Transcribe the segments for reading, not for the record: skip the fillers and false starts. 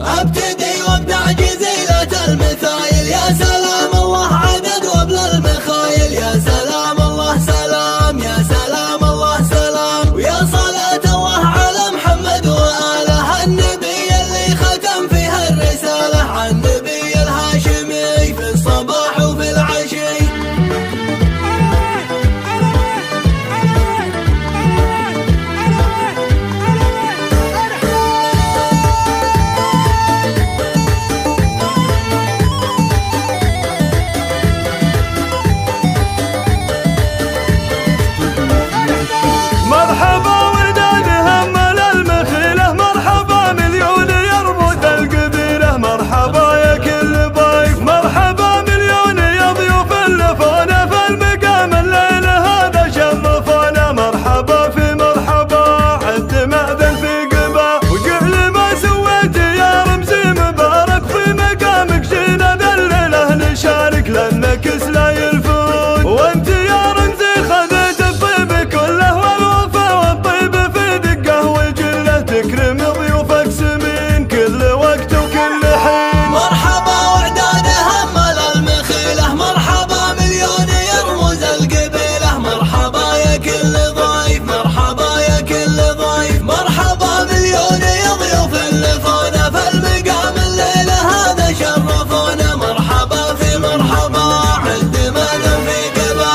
ابتدي وابدع جزيلة المثايل، يا سلام الله عدد وابل المخايل، يا سلام الله سلام، يا سلام الله سلام، ويا صلاة الله على محمد وآله النبي اللي ختم فيها الرسالة، عن النبي الهاشمي في الصباح وفي العشي. مرحبا وداد همل المخيلة، مرحبا مليون يرمز القبيلة، مرحبا يا كل ضيف، مرحبا مليون يا ضيوف اللفونة في المقام الليل هذا شرفونا، مرحبا في مرحبا عد مأذن في قبا، وقل ما سويت يا رمزي مبارك، في مقامك جينا ذا الليلة نشارك لأنك لا يلفون، وانت يا رمزي خذيت الطيب كله تكرم ضيوفك سمين كل وقت وكل حين. مرحبا وعداد همل المخيلة، مرحبا مليون يرمز القبيلة، مرحبا يا كل ضيف، مرحبا يا كل ضيف، مرحبا مليون يا ضيوف اللفونة في المقام الليلة هذا شرفونا، مرحبا في مرحبا عند ماذا في قبا.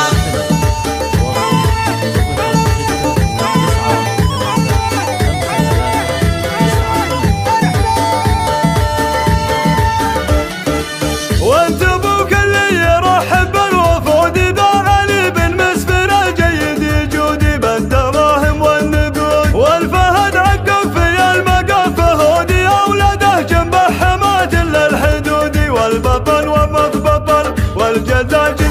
وانت ابوك اللي يرحب بالوفود، ذا علي بن مسفر الجيد يجودي بالدراهم والنقود، والفهد عقب في المقام فهودي، اولاده جنب حماة للحدود، والبطل والمضبطل والجزاج